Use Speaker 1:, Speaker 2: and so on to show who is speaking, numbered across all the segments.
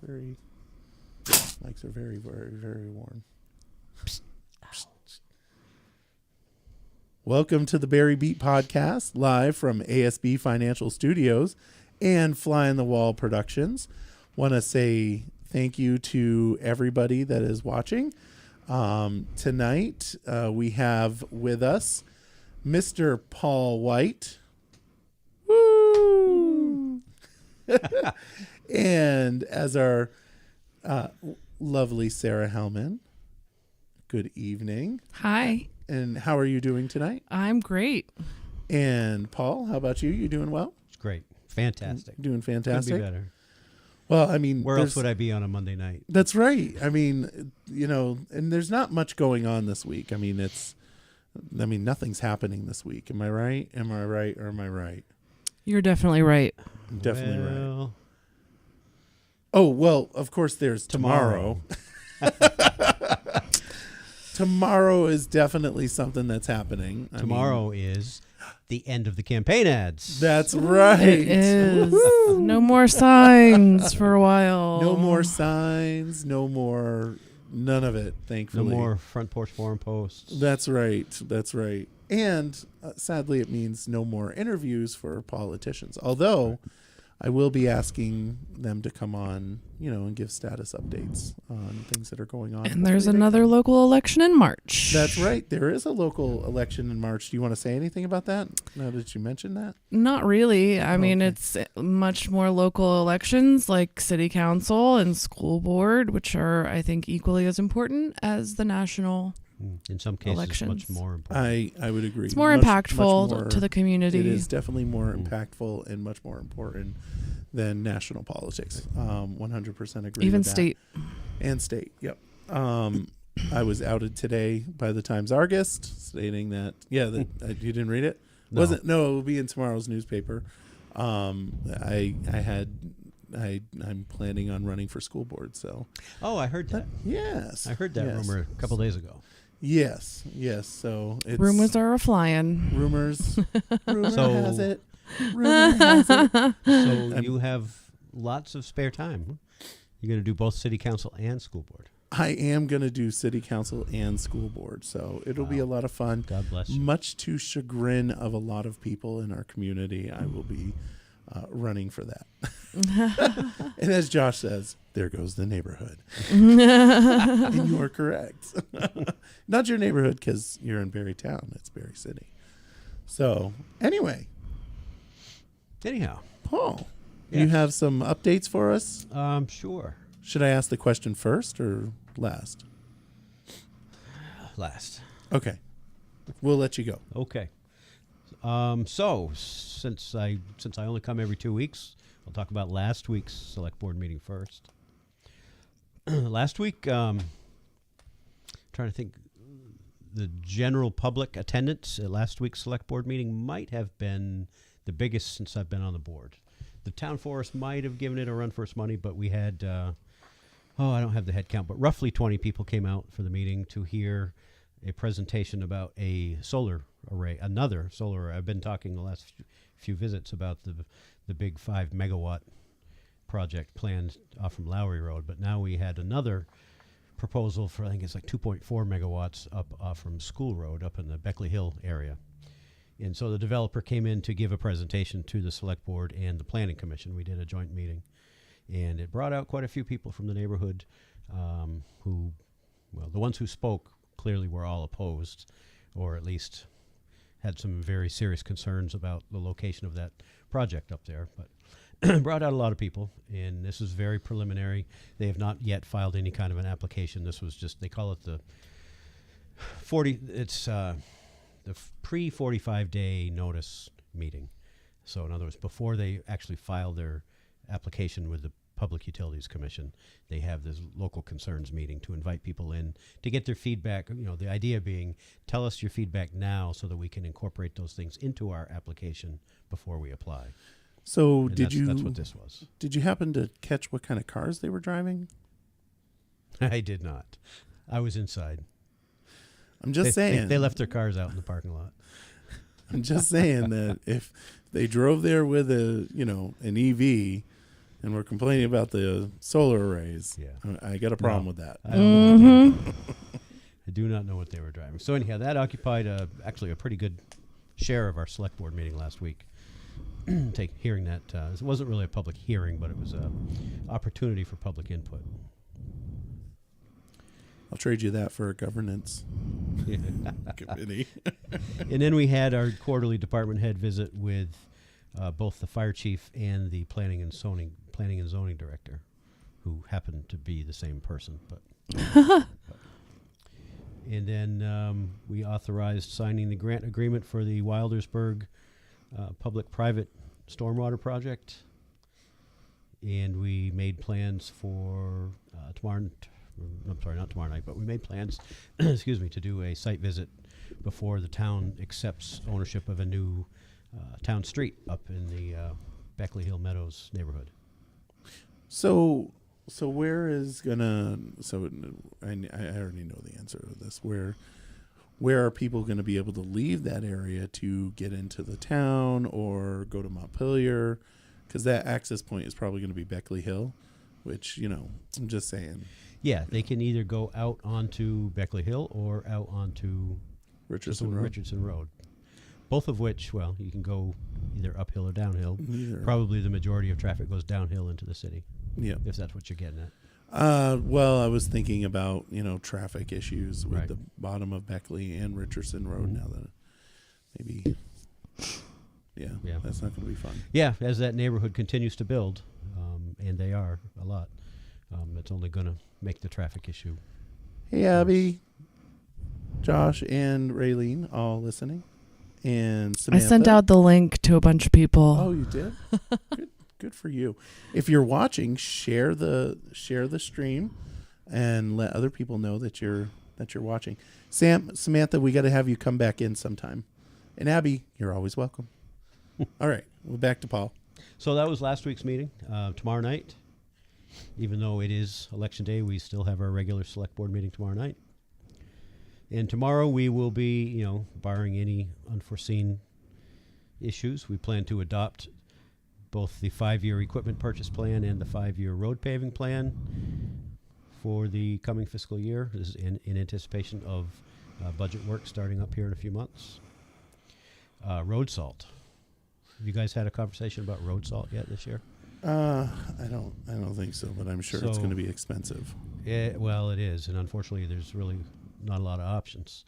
Speaker 1: Mics are very, very, very warm. Welcome to the Barre Beat Podcast, live from ASB Financial Studios and Fly on the Wall Productions. Want to say thank you to everybody that is watching. Tonight, we have with us Mr. Paul White. Woo! And as our lovely Sarah Helman. Good evening.
Speaker 2: Hi.
Speaker 1: And how are you doing tonight?
Speaker 2: I'm great.
Speaker 1: And Paul, how about you? You doing well?
Speaker 3: It's great. Fantastic.
Speaker 1: Doing fantastic.
Speaker 3: Could be better.
Speaker 1: Well, I mean,
Speaker 3: where else would I be on a Monday night?
Speaker 1: That's right. I mean, and there's not much going on this week. I mean, nothing's happening this week. Am I right? Am I right or am I right?
Speaker 2: You're definitely right.
Speaker 1: Definitely right. Oh, well, of course there's tomorrow. Tomorrow is definitely something that's happening.
Speaker 3: Tomorrow is the end of the campaign ads.
Speaker 1: That's right.
Speaker 2: It is. No more signs for a while.
Speaker 1: No more signs. None of it, thankfully.
Speaker 3: No more front porch forum posts.
Speaker 1: That's right. That's right. And sadly, it means no more interviews for politicians. Although I will be asking them to come on, and give status updates on things that are going on.
Speaker 2: And there's another local election in March.
Speaker 1: That's right. There is a local election in March. Do you want to say anything about that now that you mentioned that?
Speaker 2: Not really. I mean, it's much more local elections like city council and school board, which are, I think, equally as important as the national
Speaker 3: in some cases,
Speaker 2: elections.
Speaker 3: Much more important.
Speaker 1: I would agree.
Speaker 2: It's more impactful
Speaker 1: much more,
Speaker 2: to the community.
Speaker 1: It is definitely more impactful and much more important than national politics. 100% agree.
Speaker 2: Even
Speaker 1: with
Speaker 2: state.
Speaker 1: That. And state, yep. I was outed today by the Times-Argus stating that, you didn't read it?
Speaker 3: No.
Speaker 1: It will be in tomorrow's newspaper. I'm planning on running for school board, so.
Speaker 3: Oh, I heard that.
Speaker 1: Yes.
Speaker 3: I heard that rumor a couple days ago.
Speaker 1: Yes. So it's
Speaker 2: Rumors are a-flying.
Speaker 1: Rumors. Rumor
Speaker 3: So-
Speaker 1: has it. Rumor has it.
Speaker 3: So you have lots of spare time. Huh? You're going to do both city council and school board.
Speaker 1: I am going to do city council and school board, so it'll be a lot of fun.
Speaker 3: God bless you.
Speaker 1: Much to chagrin of a lot of people in our community, I will be running for that. And as Josh says, there goes the neighborhood. And you are correct. Not your neighborhood because you're in Barre Town. It's Barre City. So anyway.
Speaker 3: Anyhow.
Speaker 1: Paul,
Speaker 3: Yes.
Speaker 1: You have some updates for us?
Speaker 3: Sure.
Speaker 1: Should I ask the question first or last?
Speaker 3: Last.
Speaker 1: Okay. We'll let you go.
Speaker 3: Okay. So since I only come every 2 weeks, I'll talk about last week's select board meeting first. Last week, trying to think, the general public attendance at last week's select board meeting might have been the biggest since I've been on the board. The town forest might have given it a run for its money, but we had, I don't have the head count, but roughly 20 people came out for the meeting to hear a presentation about a solar array, another solar array. I've been talking the last few visits about the big 5 megawatt project planned off from Lowry Road, but now we had another proposal for, I think it's like 2.4 megawatts up off from School Road up in the Beckley Hill area. And so the developer came in to give a presentation to the select board and the planning commission. We did a joint meeting, and it brought out quite a few people from the neighborhood the ones who spoke clearly were all opposed, or at least had some very serious concerns about the location of that project up there. But brought out a lot of people, and this is very preliminary. They have not yet filed any kind of an application. This was just, they call it the pre-45-day notice meeting. So in other words, before they actually file their application with the Public Utilities Commission, they have this local concerns meeting to invite people in to get their feedback. The idea being, tell us your feedback now so that we can incorporate those things into our application before we apply.
Speaker 1: So
Speaker 3: And that's what this was.
Speaker 1: Did you happen to catch what kind of cars they were driving?
Speaker 3: I did not. I was inside.
Speaker 1: I'm just saying.
Speaker 3: They left their cars out in the parking lot.
Speaker 1: I'm just saying that if they drove there with an EV, and we're complaining about the solar arrays.
Speaker 3: Yeah.
Speaker 1: I got a problem with that.
Speaker 3: I don't know what they were. I do not know what they were driving. So anyhow, that occupied actually a pretty good share of our select board meeting last week. Hearing that, it wasn't really a public hearing, but it was an opportunity for public input.
Speaker 1: I'll trade you that for a governance
Speaker 3: Yeah.
Speaker 1: committee.
Speaker 3: And then we had our quarterly department head visit with both the fire chief and the planning and zoning director, who happened to be the same person. And then we authorized signing the grant agreement for the Wildersburg public-private stormwater project. And we made plans for not tomorrow night, but we made plans, excuse me, to do a site visit before the town accepts ownership of a new town street up in the Beckley Hill Meadows neighborhood.
Speaker 1: So where is gonna? So I already know the answer to this. Where are people going to be able to leave that area to get into the town or go to Montpelier? Because that access point is probably going to be Beckley Hill, which I'm just saying.
Speaker 3: Yeah, they can either go out onto Beckley Hill or out onto Richardson Road. Both of which, well, you can go either uphill or downhill.
Speaker 1: Neither.
Speaker 3: Probably the majority of traffic goes downhill into the city.
Speaker 1: Yeah.
Speaker 3: If that's what you're getting at.
Speaker 1: Well, I was thinking about, traffic issues with
Speaker 3: Right.
Speaker 1: the bottom of Beckley and Richardson Road now that maybe, yeah. That's not going to be fun.
Speaker 3: Yeah, as that neighborhood continues to build, and they are a lot, it's only going to make the traffic issue.
Speaker 1: Hey, Abby, Josh, and Raylene all listening. And Samantha.
Speaker 2: I sent out the link to a bunch of people.
Speaker 1: Oh, you did? Good for you. If you're watching, share the stream and let other people know that you're watching. Samantha, we got to have you come back in sometime. And Abby, you're always welcome. All right, we're back to Paul.
Speaker 3: So that was last week's meeting. Tomorrow night, even though it is election day, we still have our regular select board meeting tomorrow night. And tomorrow we will be, barring any unforeseen issues, we plan to adopt both the 5-year equipment purchase plan and the 5-year road paving plan for the coming fiscal year. This is in anticipation of budget work starting up here in a few months. Road salt. Have you guys had a conversation about road salt yet this year?
Speaker 1: I don't think so, but I'm sure it's going to be expensive.
Speaker 3: Well, it is, and unfortunately, there's really not a lot of options.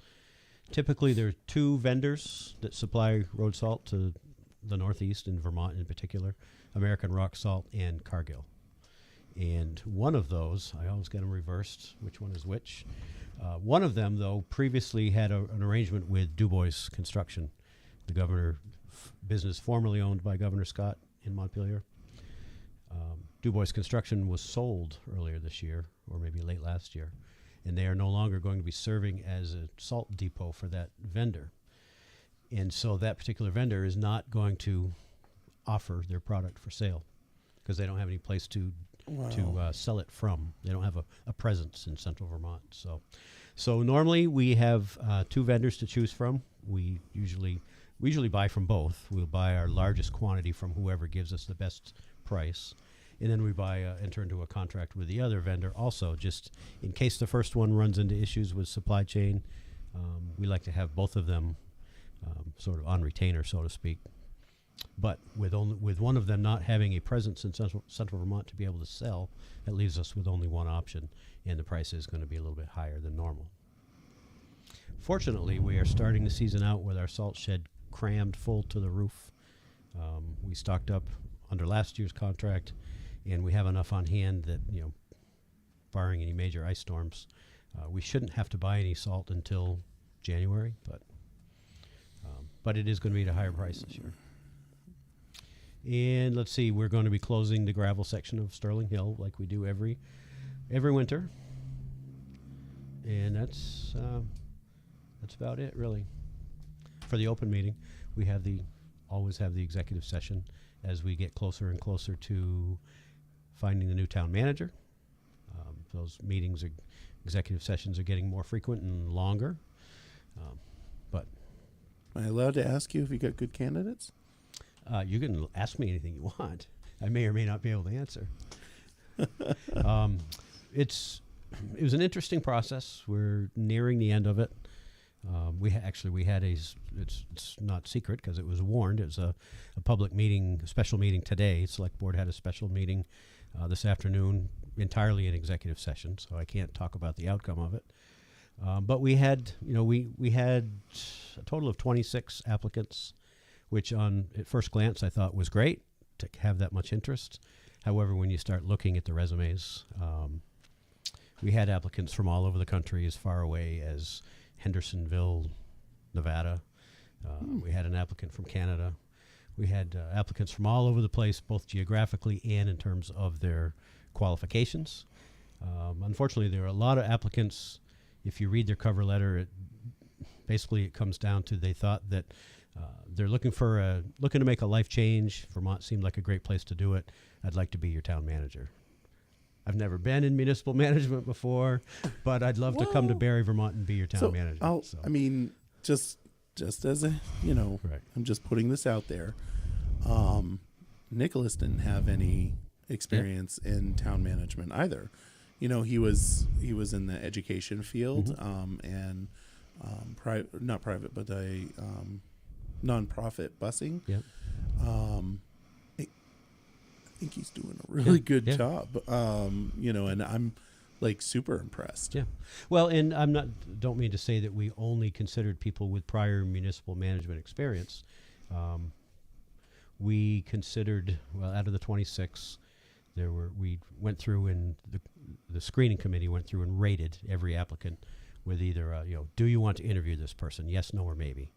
Speaker 3: Typically, there are 2 vendors that supply road salt to the Northeast, in Vermont in particular, American Rock Salt and Cargill. And one of those, I always get them reversed, which one is which. One of them, though, previously had an arrangement with DuBois Construction, the business formerly owned by Governor Scott in Montpelier. DuBois Construction was sold earlier this year, or maybe late last year, and they are no longer going to be serving as a salt depot for that vendor. And so that particular vendor is not going to offer their product for sale because they don't have any place to sell it from. They don't have a presence in central Vermont. So normally we have 2 vendors to choose from. We usually buy from both. We'll buy our largest quantity from whoever gives us the best price. And then we enter into a contract with the other vendor also, just in case the first one runs into issues with supply chain. We like to have both of them sort of on retainer, so to speak. But with one of them not having a presence in central Vermont to be able to sell, that leaves us with only one option, and the price is going to be a little bit higher than normal. Fortunately, we are starting the season out with our salt shed crammed full to the roof. We stocked up under last year's contract, and we have enough on hand that, barring any major ice storms, we shouldn't have to buy any salt until January, but it is going to be at a higher price this year. And let's see, we're going to be closing the gravel section of Sterling Hill like we do every winter. And that's about it, really. For the open meeting, we always have the executive session as we get closer and closer to finding the new town manager. Those executive sessions are getting more frequent and longer. But
Speaker 1: am I allowed to ask you if you got good candidates?
Speaker 3: you can ask me anything you want. I may or may not be able to answer. It was an interesting process. We're nearing the end of it. We had it's not secret because it was warned. It was a public meeting, a special meeting today. Select Board had a special meeting this afternoon, entirely in executive session, so I can't talk about the outcome of it. But we had a total of 26 applicants, which at first glance I thought was great to have that much interest. However, when you start looking at the resumes, we had applicants from all over the country, as far away as Hendersonville, Nevada. We had an applicant from Canada. We had applicants from all over the place, both geographically and in terms of their qualifications. Unfortunately, there are a lot of applicants. If you read their cover letter, it comes down to they thought that they're looking to make a life change. Vermont seemed like a great place to do it. I'd like to be your town manager. I've never been in municipal management before, but I'd love to come to Barre, Vermont, and be your town manager.
Speaker 1: I mean, just as a,
Speaker 3: right.
Speaker 1: I'm just putting this out there. Nicholas didn't have any experience in town management either. He was in the education field, and not private, but a nonprofit busing.
Speaker 3: Yeah.
Speaker 1: I think he's doing a really good job. And I'm like super impressed.
Speaker 3: Yeah. Well, and don't mean to say that we only considered people with prior municipal management experience. We considered, out of the 26, we went through and the screening committee went through and rated every applicant with either, do you want to interview this person? Yes, no, or maybe.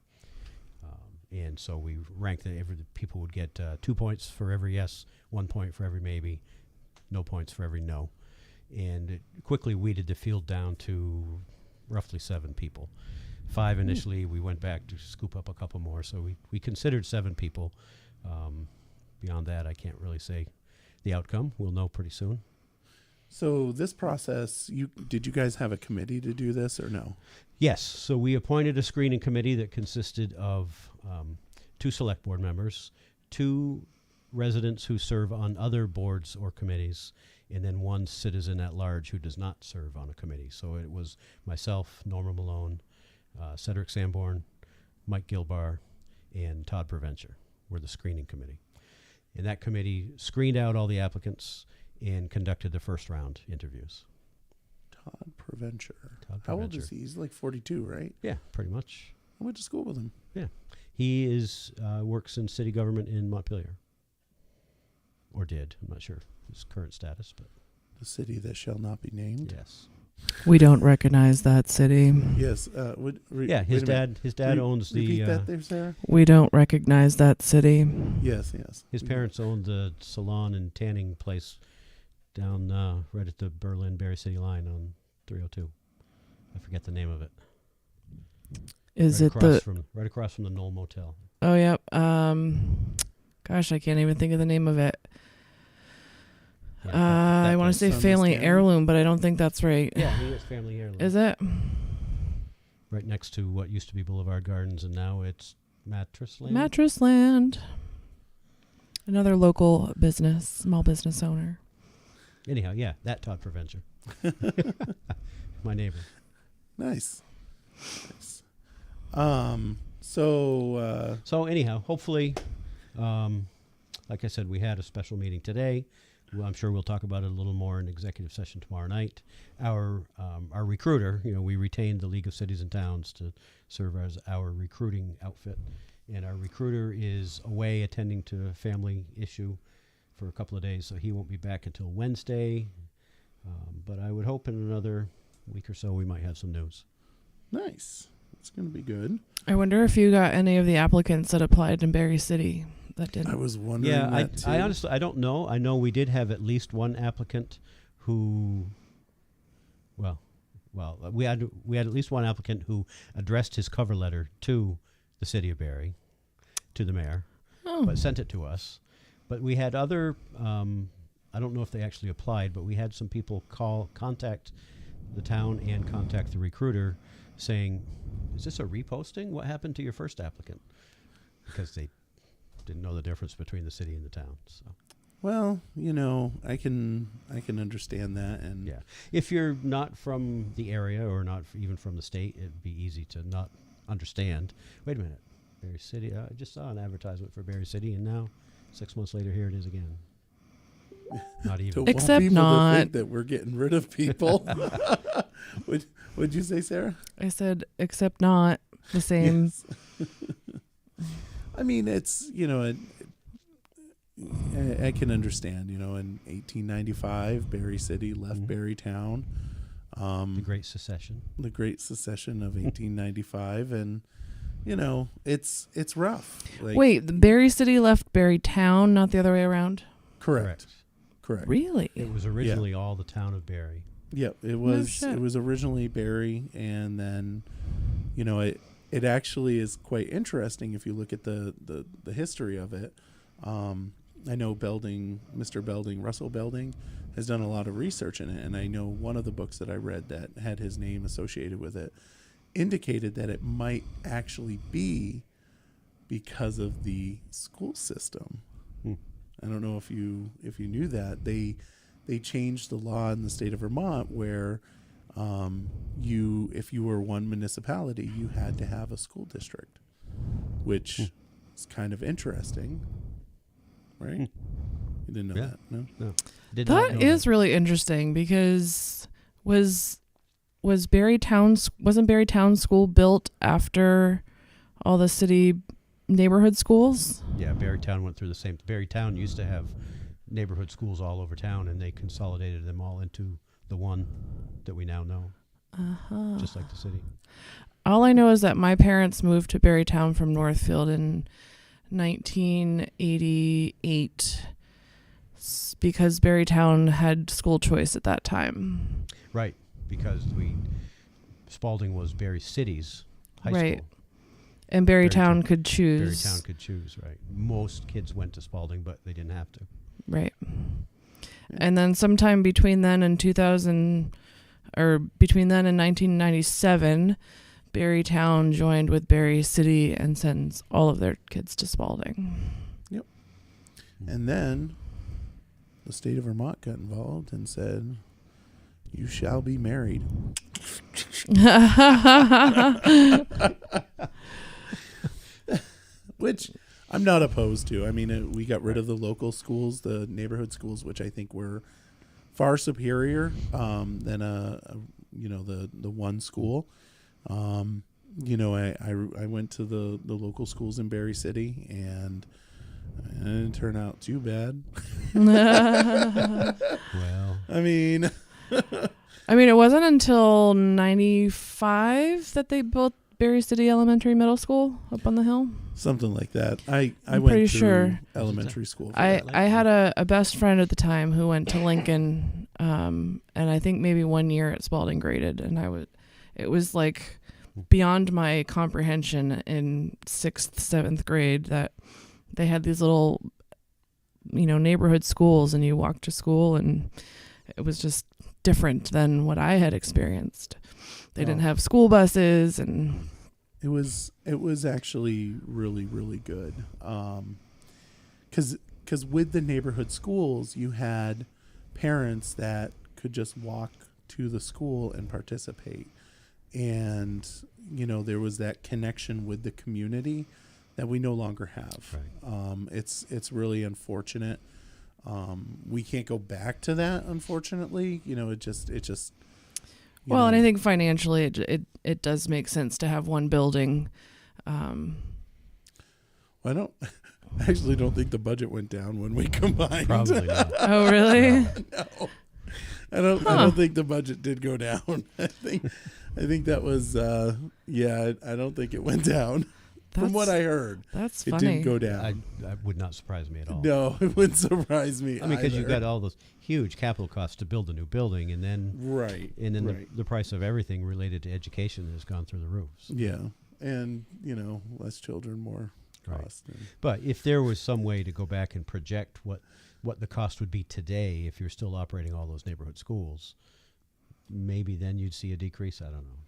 Speaker 3: And so we ranked the people would get 2 points for every yes, 1 point for every maybe, no points for every no. And it quickly weeded the field down to roughly 7 people. 5 initially. We went back to scoop up a couple more. So we considered 7 people. Beyond that, I can't really say the outcome. We'll know pretty soon.
Speaker 1: So this process, did you guys have a committee to do this or no?
Speaker 3: Yes. So we appointed a screening committee that consisted of 2 select board members, 2 residents who serve on other boards or committees, and then 1 citizen at large who does not serve on a committee. So it was myself, Norma Malone, Cedric Sanborn, Mike Gilbar, and Todd Preventure were the screening committee. And that committee screened out all the applicants and conducted the first round interviews.
Speaker 1: Todd Preventure. How old is he? He's like 42, right?
Speaker 3: Yeah, pretty much.
Speaker 1: I went to school with him.
Speaker 3: Yeah. He works in city government in Montpelier. Or did. I'm not sure his current status, but.
Speaker 1: The city that shall not be named?
Speaker 3: Yes.
Speaker 2: We don't recognize that city.
Speaker 1: Yes.
Speaker 3: His dad owns the.
Speaker 1: Repeat that there, Sarah?
Speaker 2: We don't recognize that city.
Speaker 1: Yes.
Speaker 3: His parents owned the salon and tanning place down right at the Berlin-Barre City line on 302. I forget the name of it. Right across from the Knoll Motel?
Speaker 2: Oh, yep. Gosh, I can't even think of the name of it. Yeah, I want to say family heirloom, but I don't think that's right.
Speaker 3: Yeah, I think it's family heirloom.
Speaker 2: Is it?
Speaker 3: Right next to what used to be Boulevard Gardens, and now it's Mattress Land.
Speaker 2: Mattress Land. Another local business, small business owner.
Speaker 3: Anyhow, yeah, that Todd Preventure. My neighbor.
Speaker 1: Nice. So
Speaker 3: anyhow, hopefully, like I said, we had a special meeting today. Well, I'm sure we'll talk about it a little more in executive session tomorrow night. Our recruiter, we retained the League of Cities and Towns to serve as our recruiting outfit. And our recruiter is away attending to a family issue for a couple of days, so he won't be back until Wednesday. But I would hope in another week or so we might have some news.
Speaker 1: Nice. It's going to be good.
Speaker 2: I wonder if you got any of the applicants that applied in Barre City that didn't.
Speaker 1: I was wondering that too.
Speaker 3: I honestly, I don't know. I know we did have at least one applicant who, we had at least one applicant who addressed his cover letter to the city of Barre, to the mayor, but sent it to us. But we had other, I don't know if they actually applied, but we had some people contact the town and contact the recruiter saying, is this a reposting? What happened to your first applicant? Because they didn't know the difference between the city and the town. So
Speaker 1: Well, I can understand that, and
Speaker 3: Yeah. If you're not from the area or not even from the state, it'd be easy to not understand. Wait a minute. Berry City. I just saw an advertisement for Berry City, and now 6 months later, here it is again. Not
Speaker 1: to
Speaker 3: even.
Speaker 1: want
Speaker 2: Except
Speaker 1: people to
Speaker 2: not.
Speaker 1: think that we're getting rid of people. What'd you say, Sarah?
Speaker 2: I said, except not the same.
Speaker 1: Yes. I mean, it's I can understand. In 1895, Berry City left Berrytown.
Speaker 3: The Great Secession.
Speaker 1: The Great Secession of 1895, and it's rough. Like,
Speaker 2: Wait, the Berry City left Berrytown, not the other way around?
Speaker 1: correct.
Speaker 2: Really?
Speaker 3: It was originally all the town of Barre.
Speaker 1: Yep, it was.
Speaker 2: shit.
Speaker 1: It was originally Barre, and then, it actually is quite interesting if you look at the history of it. I know Mr. Belding, Russell Belding, has done a lot of research in it, and I know one of the books that I read that had his name associated with it indicated that it might actually be because of the school system. I don't know if you knew that they changed the law in the state of Vermont where if you were one municipality, you had to have a school district, which is kind of interesting, right? You didn't know that, no?
Speaker 3: No. Did not
Speaker 2: That
Speaker 3: know
Speaker 2: is really interesting because wasn't Barrytown School built after all the city neighborhood schools?
Speaker 3: Yeah, Barrytown went through the same. Barrytown used to have neighborhood schools all over town, and they consolidated them all into the one that we now know, just like the city.
Speaker 2: All I know is that my parents moved to Barrytown from Northfield in 1988 because Barrytown had school choice at that time.
Speaker 3: Right, because Spalding was Barry City's high
Speaker 2: Right.
Speaker 3: school.
Speaker 2: And Barrytown could choose.
Speaker 3: Barrytown could choose, right. Most kids went to Spalding, but they didn't have to.
Speaker 2: Right. And then sometime between then and 1997, Barrytown joined with Barry City and sends all of their kids to Spalding.
Speaker 1: Yep. And then the state of Vermont got involved and said, "You shall be married." Which I'm not opposed to. I mean, we got rid of the local schools, the neighborhood schools, which I think were far superior than the one school. I went to the local schools in Barre City, and it didn't turn out too bad.
Speaker 3: Well,
Speaker 1: I mean,
Speaker 2: it wasn't until 95 that they built Barre City Elementary Middle School up on the hill.
Speaker 1: something like that. I
Speaker 2: I'm
Speaker 1: went
Speaker 2: pretty
Speaker 1: through
Speaker 2: sure.
Speaker 1: elementary school. for
Speaker 2: I
Speaker 1: that.
Speaker 2: had a best friend at the time who went to Lincoln, and I think maybe 1 year at Spalding graded, and it was like beyond my comprehension in 6th, 7th grade that they had these little, neighborhood schools, and you walked to school, and it was just different than what I had experienced. They didn't have school buses, and
Speaker 1: It was actually really, really good. 'Cause with the neighborhood schools, you had parents that could just walk to the school and participate. And, there was that connection with the community that we no longer have.
Speaker 3: Right.
Speaker 1: It's really unfortunate. We can't go back to that, unfortunately. It just
Speaker 2: well, and I think financially it does make sense to have one building.
Speaker 1: I actually don't think the budget went down when we combined.
Speaker 3: probably not.
Speaker 2: Oh, really?
Speaker 1: No. I don't think the budget did go down. I think that was I don't think it went down. From what I heard,
Speaker 2: That's
Speaker 1: it
Speaker 2: funny.
Speaker 1: didn't go down.
Speaker 3: That would not surprise me at all.
Speaker 1: No, it wouldn't surprise me.
Speaker 3: I mean, because
Speaker 1: either.
Speaker 3: you've got all those huge capital costs to build a new building, and then
Speaker 1: right, right.
Speaker 3: the price of everything related to education has gone through the roof. So.
Speaker 1: Yeah, and less children, more
Speaker 3: Right.
Speaker 1: cost.
Speaker 3: But if there was some way to go back and project what the cost would be today if you're still operating all those neighborhood schools, maybe then you'd see a decrease. I don't know.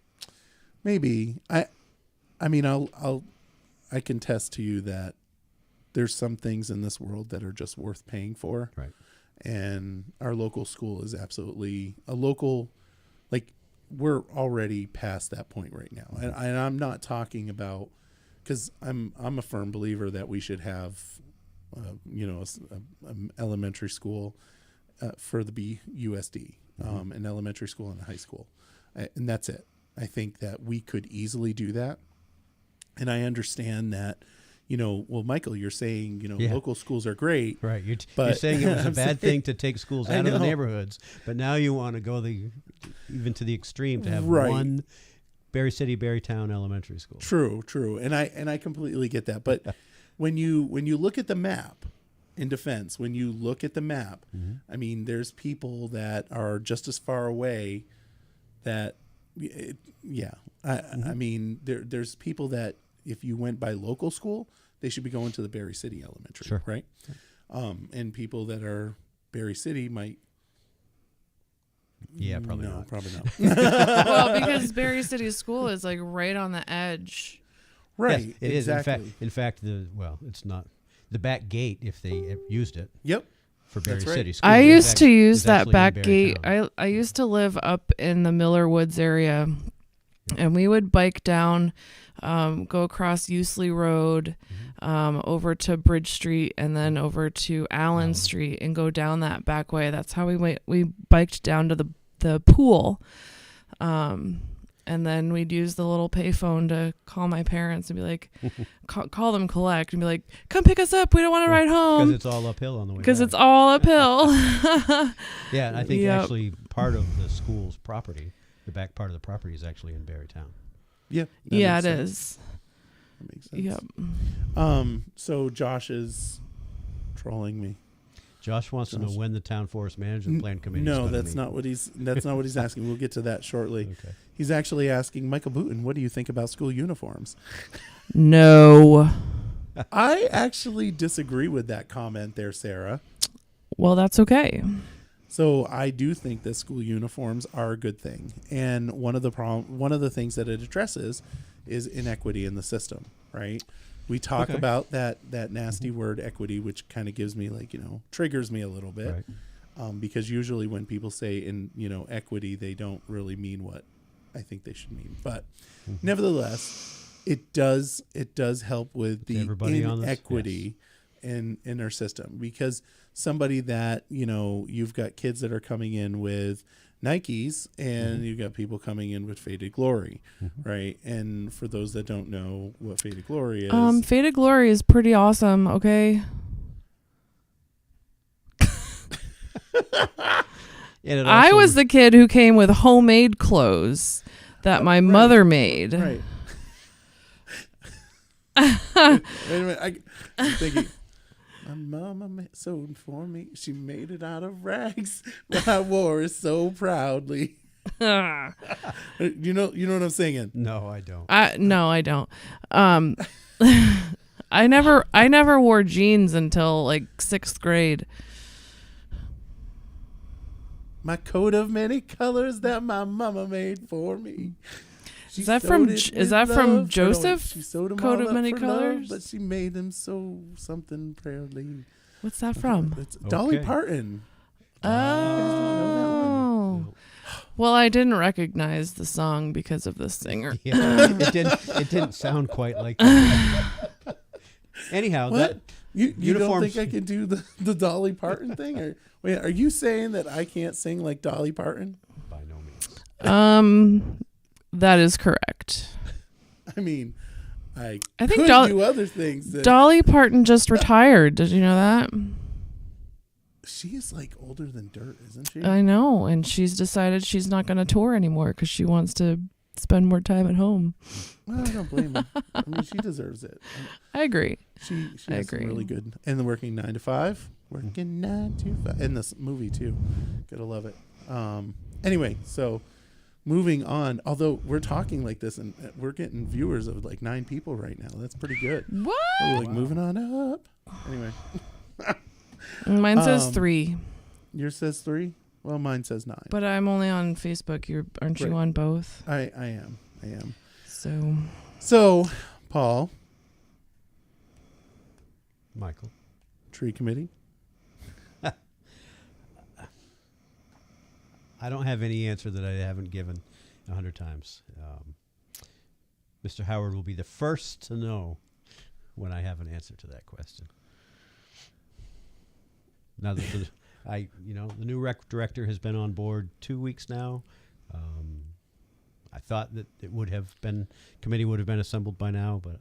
Speaker 1: Maybe I mean I can attest to you that there's some things in this world that are just worth paying for.
Speaker 3: Right.
Speaker 1: And our local school is absolutely a local, like, we're already past that point right now. And I'm not talking about, because I'm a firm believer that we should have, an elementary school for the BUSD, an elementary school and a high school. And that's it. I think that we could easily do that. And I understand that, well, Michael, you're saying, local schools are great.
Speaker 3: Right. You're
Speaker 1: but
Speaker 3: saying it was a bad thing to take schools
Speaker 1: I
Speaker 3: out of the
Speaker 1: know.
Speaker 3: neighborhoods, but now you want to go even to the extreme to have
Speaker 1: Right.
Speaker 3: one Barre City, Barrytown elementary school.
Speaker 1: True. And I completely get that. But when you look at the map, in defense, when you look at the map, I mean, there's people that are just as far away that, I mean, there's people that if you went by local school, they should be going to the Barre City Elementary,
Speaker 3: Sure.
Speaker 1: right? And people that are Barre City might.
Speaker 3: Yeah, probably
Speaker 1: no,
Speaker 3: not.
Speaker 1: probably not.
Speaker 2: Well, because Barre City School is like right on the edge.
Speaker 1: Right.
Speaker 3: Yes, it
Speaker 1: exactly.
Speaker 3: is. In fact, it's not the back gate if they used it
Speaker 1: Yep.
Speaker 3: for Barre
Speaker 1: That's right.
Speaker 3: City School.
Speaker 2: I used to use
Speaker 3: is
Speaker 2: that
Speaker 3: actually in
Speaker 2: back
Speaker 3: Barrytown.
Speaker 2: gate. I used to live up in the Miller Woods area, and we would bike down, go across Usley Road, over to Bridge Street, and then over to Allen Street, and go down that back way. That's how we biked down to the pool, and then we'd use the little payphone to call my parents and be like, call them collect and be like, come pick us up. We don't want to ride
Speaker 3: Because
Speaker 2: home
Speaker 3: it's all uphill on the way.
Speaker 2: because
Speaker 3: back.
Speaker 2: it's all uphill.
Speaker 3: Yeah, and I think
Speaker 2: Yep.
Speaker 3: actually part of the school's property, the back part of the property, is actually in Barrytown.
Speaker 1: Yeah.
Speaker 2: Yeah, it
Speaker 1: makes sense.
Speaker 2: is.
Speaker 1: That makes sense.
Speaker 2: Yep.
Speaker 1: So Josh is trolling me.
Speaker 3: Josh wants to know when the town forest management plan committee.
Speaker 1: No, that's not what he's asking. We'll get to that shortly.
Speaker 3: Okay.
Speaker 1: He's actually asking Michael Booten, what do you think about school uniforms?
Speaker 2: No.
Speaker 1: I actually disagree with that comment there, Sarah.
Speaker 2: Well, that's okay.
Speaker 1: So I do think that school uniforms are a good thing, and one of the things that it addresses is inequity in the system, right? We talk
Speaker 3: Okay.
Speaker 1: about that nasty word equity, which kind of gives me triggers me a little bit,
Speaker 3: Right.
Speaker 1: because usually when people say equity, they don't really mean what I think they should mean. But nevertheless, it does help with the
Speaker 3: Everybody on this?
Speaker 1: inequity in our system, because somebody that you've got kids that are coming in with Nikes and you've got people coming in with Faded Glory, right? And for those that don't know what Faded Glory is,
Speaker 2: Faded Glory is pretty awesome, okay?
Speaker 3: And it
Speaker 2: I
Speaker 3: also-
Speaker 2: was the kid who came with homemade clothes that my mother made.
Speaker 1: right. Wait a minute, I'm thinking. My mama sewed for me. She made it out of rags. I wore it so proudly. You know what I'm singing?
Speaker 3: No, I don't.
Speaker 2: No, I don't. I never wore jeans until like 6th grade.
Speaker 1: My coat of many colors that my mama made for me. She
Speaker 2: Is that
Speaker 1: sewed
Speaker 2: from
Speaker 1: it
Speaker 2: is
Speaker 1: with
Speaker 2: that from
Speaker 1: love. Or no,
Speaker 2: Joseph?
Speaker 1: she sewed 'em
Speaker 2: Coat
Speaker 1: all
Speaker 2: of
Speaker 1: up
Speaker 2: Many
Speaker 1: for love,
Speaker 2: Colors?
Speaker 1: but she made them so something proudly.
Speaker 2: What's that from?
Speaker 1: It's Dolly
Speaker 3: Okay.
Speaker 1: Parton.
Speaker 2: Oh. Well, I didn't recognize the song because of the singer.
Speaker 3: Yeah, it didn't sound quite like that. Anyhow,
Speaker 1: What?
Speaker 3: that
Speaker 1: You don't
Speaker 3: uniforms-
Speaker 1: think I can do the Dolly Parton thing? Or wait, are you saying that I can't sing like Dolly Parton?
Speaker 3: by no means.
Speaker 2: That is correct.
Speaker 1: I mean, I
Speaker 2: think
Speaker 1: could
Speaker 2: Dolly-
Speaker 1: do other things. That
Speaker 2: Dolly Parton just retired. Did you know that?
Speaker 1: she is like older than dirt, isn't she?
Speaker 2: I know, and she's decided she's not going to tour anymore because she wants to spend more time at home.
Speaker 1: Well, I don't blame her. I mean, she deserves it.
Speaker 2: I agree.
Speaker 1: She
Speaker 2: I
Speaker 1: has some
Speaker 2: agree.
Speaker 1: really good. And the working 9 to 5, working 9 to 5, and this movie too. Gotta love it. Anyway, so moving on. Although we're talking like this, and we're getting viewers of like 9 people right now. That's pretty good.
Speaker 2: What?
Speaker 1: We're like moving on up. Anyway,
Speaker 2: Mine says
Speaker 1: Um,
Speaker 2: 3,
Speaker 1: yours says 3. Well, mine says 9.
Speaker 2: but I'm only on Facebook. Aren't you
Speaker 1: Right.
Speaker 2: on both?
Speaker 1: I am.
Speaker 2: So
Speaker 1: So, Paul,
Speaker 3: Michael.
Speaker 1: Tree committee?
Speaker 3: I don't have any answer that I haven't given 100 times. Mr. Howard will be the first to know when I have an answer to that question. Now that the new rec director has been on board 2 weeks now. I thought that committee would have been assembled by now, but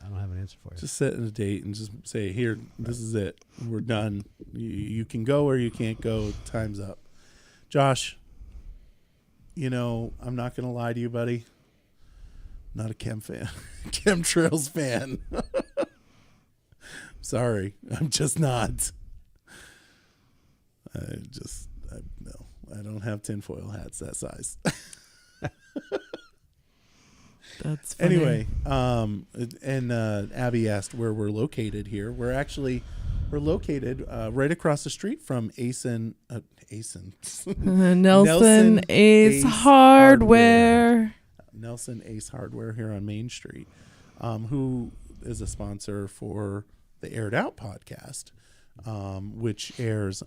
Speaker 3: I don't have an answer for you.
Speaker 1: Just set a date and just say, here, this is it. We're done. You can go or you can't go. Time's up. Josh, I'm not going to lie to you, buddy. Not a chem fan. Chemtrails fan. Sorry. I'm just not. No. I don't have tinfoil hats that size.
Speaker 2: That's funny.
Speaker 1: Anyway, and Abby asked where we're located here. We're located right across the street from
Speaker 2: Nelson Ace Hardware.
Speaker 1: Nelson Ace Hardware here on Main Street, who is a sponsor for the Aired Out podcast, which airs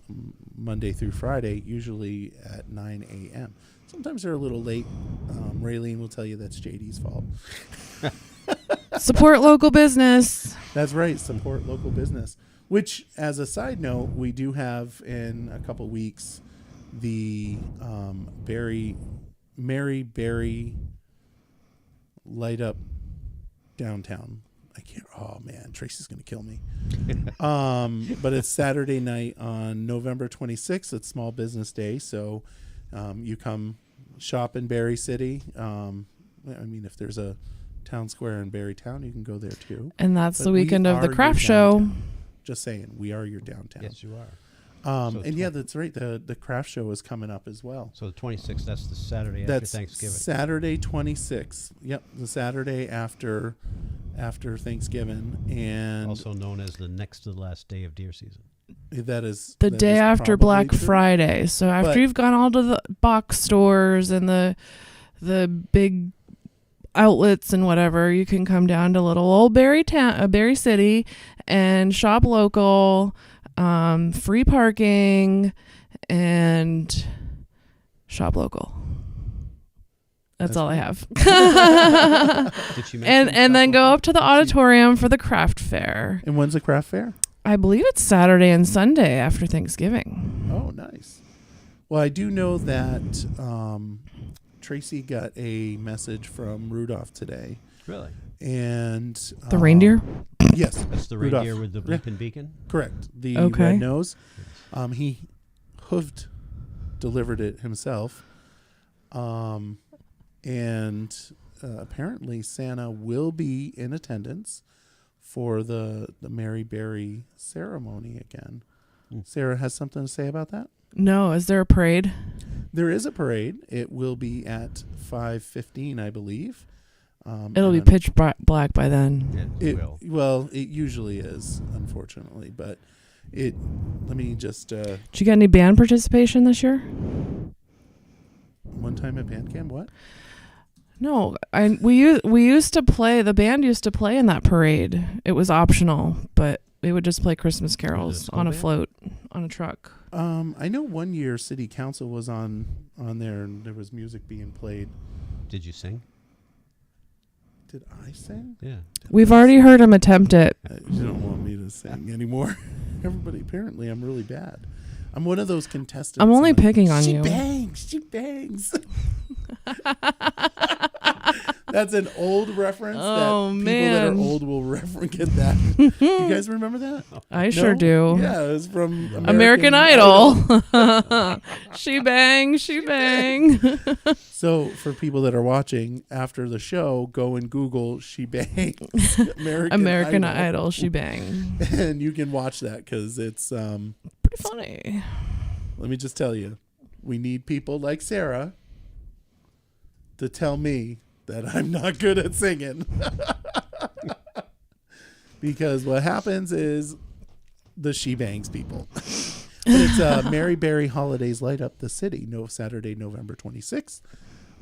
Speaker 1: Monday through Friday, usually at 9 a.m. Sometimes they're a little late. Raylene will tell you that's JD's fault.
Speaker 2: Support local business.
Speaker 1: That's right. Support local business. Which, as a side note, we do have in a couple weeks the Mary Berry Light Up Downtown. I can't. Oh man, Tracy's gonna kill me. But it's Saturday night on November 26th. It's Small Business Day, so you come shop in Barre City. If there's a town square in Barrytown, you can go there too.
Speaker 2: And that's the weekend of the craft show.
Speaker 1: Just saying, we are your downtown.
Speaker 3: Yes, you are.
Speaker 1: That's right. The craft show is coming up as well.
Speaker 3: So the 26th, that's the Saturday after Thanksgiving.
Speaker 1: Saturday 26th. Yep, the Saturday after Thanksgiving, and
Speaker 3: also known as the next to the last day of deer season.
Speaker 1: That is
Speaker 2: the day after Black
Speaker 1: true.
Speaker 2: Friday. So after you've gone all to the box stores and the big outlets and whatever, you can come down to little old Barre City and shop local, free parking, and shop local. That's all I have.
Speaker 3: Did you
Speaker 2: and then go up to the auditorium for the craft fair.
Speaker 1: And when's the craft fair?
Speaker 2: I believe it's Saturday and Sunday after Thanksgiving.
Speaker 1: Oh, nice. Well, I do know that Tracy got a message from Rudolph today.
Speaker 3: Really?
Speaker 1: And
Speaker 2: the reindeer?
Speaker 1: Yes.
Speaker 3: That's the
Speaker 1: Rudolph.
Speaker 3: reindeer with the bleeping beacon?
Speaker 1: Correct. The
Speaker 2: Okay.
Speaker 1: red nose. He delivered it himself. And apparently Santa will be in attendance for the Mary Berry ceremony again. Sarah has something to say about that?
Speaker 2: No. Is there a parade?
Speaker 1: There is a parade. It will be at 5:15, I believe.
Speaker 2: It'll be pitch black by then.
Speaker 3: It will.
Speaker 1: Well, it usually is, unfortunately. But let me just...
Speaker 2: Did you get any band participation this year?
Speaker 1: One time at band camp, what?
Speaker 2: No, we used to play. The band used to play in that parade. It was optional, but they would just play Christmas carols on a float on a truck.
Speaker 1: I know one year City Council was on there, and there was music being played.
Speaker 3: Did you sing?
Speaker 1: Did I sing?
Speaker 3: Yeah.
Speaker 2: We've already heard him attempt it.
Speaker 1: You don't want me to sing anymore. Everybody, apparently, I'm really bad. I'm one of those contestants.
Speaker 2: I'm only picking on you.
Speaker 1: She bangs. That's an old reference.
Speaker 2: Oh,
Speaker 1: that
Speaker 2: man.
Speaker 1: People that are old will get that. You guys remember that?
Speaker 2: I sure do.
Speaker 1: Yeah, it was from
Speaker 2: American Idol. She bang, she bang.
Speaker 1: So for people that are watching after the show, go and Google "She Bangs"
Speaker 2: American Idol, she bang.
Speaker 1: and you can watch that because it's
Speaker 2: Pretty funny.
Speaker 1: Let me just tell you, we need people like Sarah to tell me that I'm not good at singing. Because what happens is the She Bangs people. But it's Mary Berry Holidays Light Up the City, Saturday, November 26th.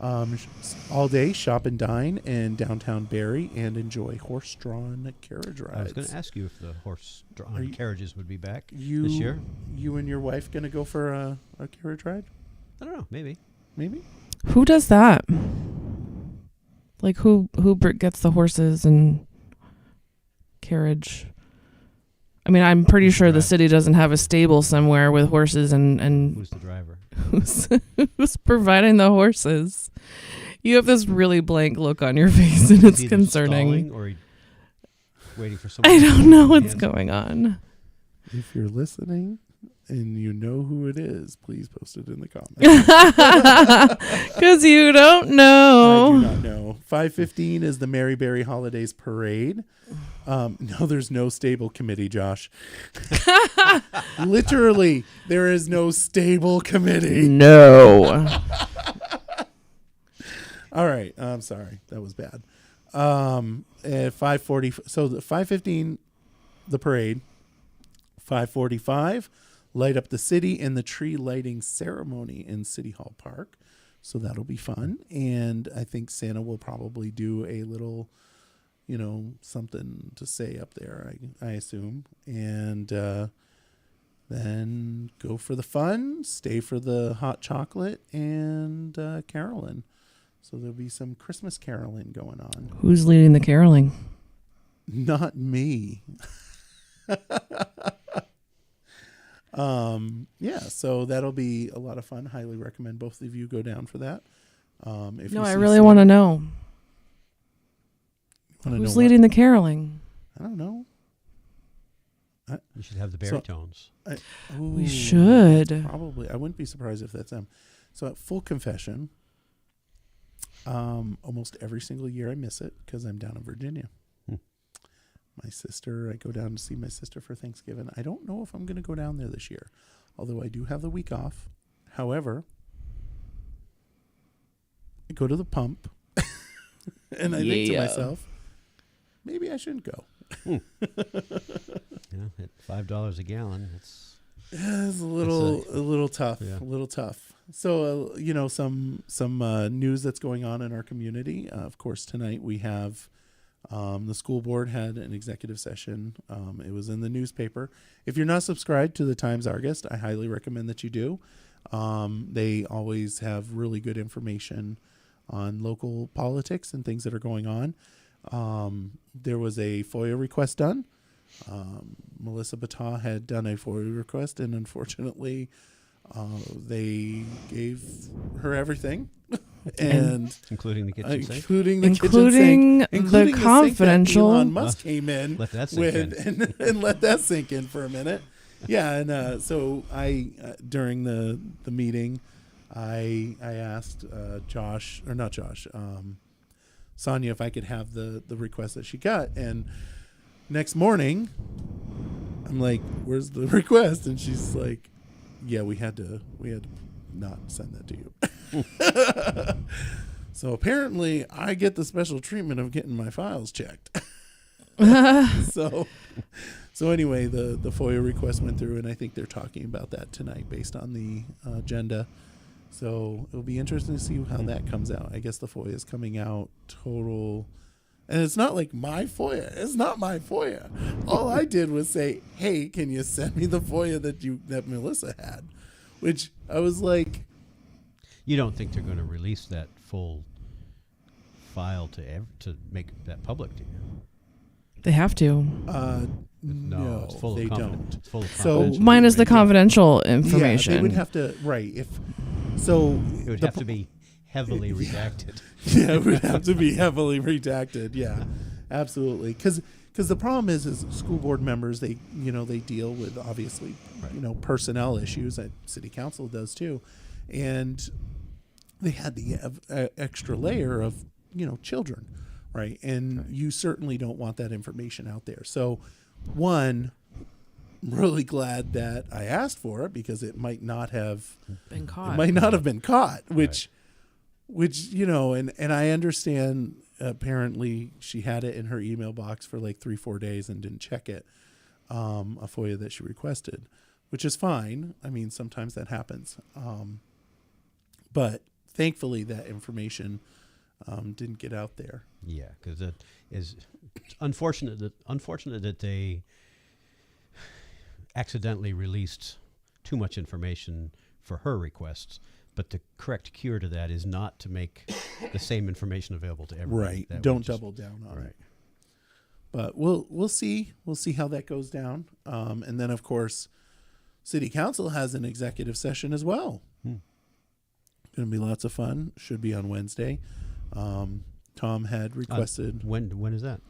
Speaker 1: All day, shop and dine in downtown Barre and enjoy horse-drawn carriage rides.
Speaker 3: I was going to ask you if the horse-drawn carriages would be back this
Speaker 1: You
Speaker 3: year.
Speaker 1: You and your wife going to go for a carriage ride?
Speaker 3: I don't know. Maybe.
Speaker 1: Maybe?
Speaker 2: Who does that? Like who gets the horses and carriage? I mean, I'm pretty sure the city doesn't have a stable somewhere with horses and
Speaker 3: Who's the driver?
Speaker 2: who's providing the horses. You have this really blank look on your face, and it's concerning.
Speaker 3: Or waiting for someone.
Speaker 2: I don't know what's going on.
Speaker 1: If you're listening and you know who it is, please post it in the comments.
Speaker 2: Because you don't know.
Speaker 1: I do not know. 5:15 is the Mary Berry Holidays Parade. No, there's no stable committee, Josh. Literally, there is no stable committee.
Speaker 2: No.
Speaker 1: All right. I'm sorry. That was bad. At 5:40, so the 5:15, the parade. 5:45, light up the city in the tree lighting ceremony in City Hall Park. So that'll be fun. And I think Santa will probably do a little, something to say up there, I assume. And then go for the fun, stay for the hot chocolate, and caroling. So there'll be some Christmas caroling going on.
Speaker 2: Who's leading the caroling?
Speaker 1: Not me. Yeah, so that'll be a lot of fun. Highly recommend both of you go down for that.
Speaker 2: I really want to know. Who's leading the caroling?
Speaker 1: I don't know.
Speaker 3: You should have the baritones.
Speaker 2: We should.
Speaker 1: Probably. I wouldn't be surprised if that's them. So at full confession, almost every single year I miss it because I'm down in Virginia. My sister, I go down to see my sister for Thanksgiving. I don't know if I'm going to go down there this year, although I do have the week off. However, I go to the pump and I think to myself, maybe I shouldn't go.
Speaker 3: At $5 a gallon, it's
Speaker 1: a little tough.
Speaker 3: Yeah.
Speaker 1: A little tough. So, some news that's going on in our community. Of course, tonight we have the school board had an executive session. It was in the newspaper. If you're not subscribed to the Times-Argus, I highly recommend that you do. They always have really good information on local politics and things that are going on. There was a FOIA request done. Melissa Battah had done a FOIA request, and unfortunately, they gave her everything. And
Speaker 3: including the kitchen sink,
Speaker 1: including the
Speaker 2: confidential.
Speaker 1: Elon Musk came in
Speaker 3: let that sink in.
Speaker 1: and let that sink in for a minute. Yeah, and so I during the meeting, I asked Sonia if I could have the request that she got, and next morning, I'm like, "Where's the request?" And she's like, "Yeah, we had to not send that to you." So apparently I get the special treatment of getting my files checked. So anyway, the FOIA request went through, and I think they're talking about that tonight based on the agenda. So it'll be interesting to see how that comes out. I guess the FOIA is coming out total, and it's not like my FOIA. It's not my FOIA. All I did was say, "Hey, can you send me the FOIA that Melissa had?" Which I was like,
Speaker 3: you don't think they're going to release that full file to make that public, do you?
Speaker 2: They have to.
Speaker 1: No,
Speaker 3: it's full
Speaker 1: they
Speaker 3: of
Speaker 1: don't.
Speaker 3: It's full of
Speaker 1: So
Speaker 3: confidential
Speaker 2: Minus the
Speaker 3: information.
Speaker 2: confidential information.
Speaker 1: Yeah, they would have to, right. It
Speaker 3: would have to be heavily redacted.
Speaker 1: Yeah, it would have to be heavily redacted. Yeah, absolutely. Because the problem is school board members, they deal with obviously, personnel issues that city council does too. And they had the extra layer of, children, right? And you certainly don't want that information out there. So, one, I'm really glad that I asked for it because it might not have
Speaker 2: been caught.
Speaker 1: It might not have been caught, which and I understand. Apparently, she had it in her email box for like 3-4 days and didn't check it. A FOIA that she requested, which is fine. I mean, sometimes that happens. But thankfully that information didn't get out there.
Speaker 3: Yeah, because it is unfortunate that they accidentally released too much information for her requests. But the correct cure to that is not to make the same information available to everybody.
Speaker 1: Right.
Speaker 3: That
Speaker 1: Don't
Speaker 3: would just-
Speaker 1: double down on
Speaker 3: right.
Speaker 1: it. But we'll see. We'll see how that goes down. And then, of course, City Council has an executive session as well. Going to be lots of fun. Should be on Wednesday. Tom had requested
Speaker 3: When is that?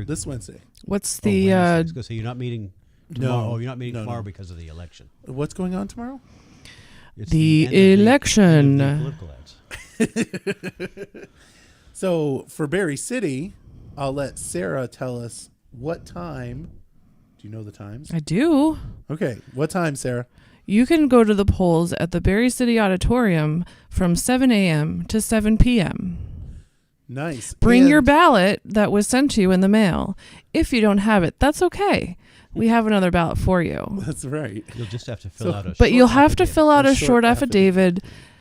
Speaker 1: this Wednesday.
Speaker 2: What's
Speaker 3: Wednesday.
Speaker 2: the
Speaker 3: I was gonna say you're not meeting tomorrow.
Speaker 1: No.
Speaker 3: Oh, you're not meeting
Speaker 1: No,
Speaker 3: tomorrow
Speaker 1: no.
Speaker 3: because of the election.
Speaker 1: What's going on tomorrow?
Speaker 3: It's
Speaker 2: The
Speaker 3: end of the
Speaker 2: election.
Speaker 3: political ads.
Speaker 1: So for Barre City, I'll let Sarah tell us what time. Do you know the times?
Speaker 2: I do.
Speaker 1: Okay. What time, Sarah?
Speaker 2: You can go to the polls at the Barre City Auditorium from 7 a.m. to 7 p.m.
Speaker 1: Nice.
Speaker 2: Bring
Speaker 1: And-
Speaker 2: your ballot that was sent to you in the mail. If you don't have it, that's okay. We have another ballot for you.
Speaker 1: That's right.
Speaker 3: You'll just have to fill
Speaker 1: So-
Speaker 3: out a.
Speaker 2: But
Speaker 3: short
Speaker 2: you'll have to
Speaker 3: affidavit.
Speaker 2: fill out
Speaker 1: A
Speaker 2: a
Speaker 1: short
Speaker 2: short affidavit.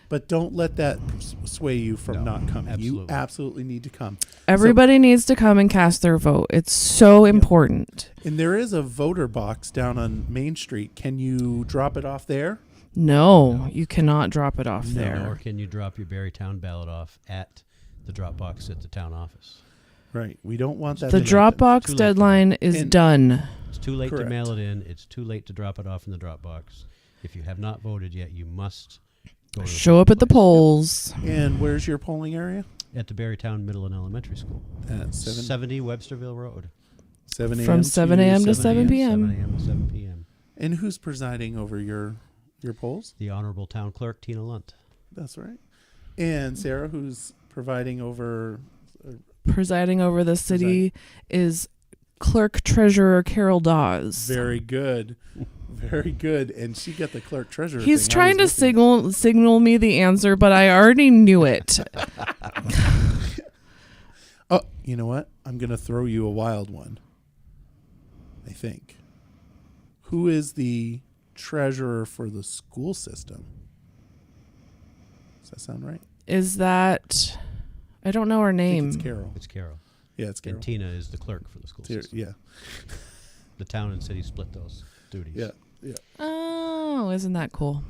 Speaker 1: But don't let that sway you from
Speaker 3: No,
Speaker 1: not coming. You
Speaker 3: absolutely.
Speaker 1: absolutely need to come.
Speaker 2: Everybody needs to come and cast their vote. It's so important.
Speaker 1: And there is a voter box down on Main Street. Can you drop it off there?
Speaker 2: No, you cannot drop it off
Speaker 3: Or
Speaker 2: there.
Speaker 3: can you drop your Barre Town ballot off at the drop box at the town office?
Speaker 1: Right. We don't want that.
Speaker 2: The
Speaker 1: to
Speaker 2: drop
Speaker 1: happen.
Speaker 2: box
Speaker 3: Too late.
Speaker 2: deadline is
Speaker 1: And-
Speaker 2: done.
Speaker 3: It's too late
Speaker 1: Correct.
Speaker 3: to mail it in. It's too late to drop it off in the drop box. If you have not voted yet, you must go to the
Speaker 2: Show up at the
Speaker 3: place.
Speaker 2: polls.
Speaker 1: And where's your polling area?
Speaker 3: At the Barre Town Middle and Elementary School.
Speaker 1: At
Speaker 3: 70 Websterville Road.
Speaker 1: 7 a.m.
Speaker 2: From 7 a.m. to 7 p.m.
Speaker 3: 7 a.m. to 7 p.m.
Speaker 1: And who's presiding over your polls?
Speaker 3: The Honorable Town Clerk, Tina Lunt.
Speaker 1: That's right. And Sarah, who's providing over.
Speaker 2: Presiding over the city is Clerk Treasurer Carol Dawes.
Speaker 1: Very good. Very good. And she got the clerk treasurer.
Speaker 2: He's
Speaker 1: thing. I
Speaker 2: trying to
Speaker 1: was looking-
Speaker 2: signal me the answer, but I already knew it.
Speaker 1: Oh, you know what? I'm going to throw you a wild one. I think. Who is the treasurer for the school system? Does that sound right?
Speaker 2: Is that? I don't know her
Speaker 1: I think
Speaker 2: name.
Speaker 1: it's Carol.
Speaker 3: It's Carol.
Speaker 1: Yeah, it's Carol.
Speaker 3: And Tina is the clerk for the school
Speaker 1: Ter-
Speaker 3: system.
Speaker 1: yeah.
Speaker 3: The town and city split those duties.
Speaker 1: Yeah. Yeah.
Speaker 2: Oh, isn't that cool?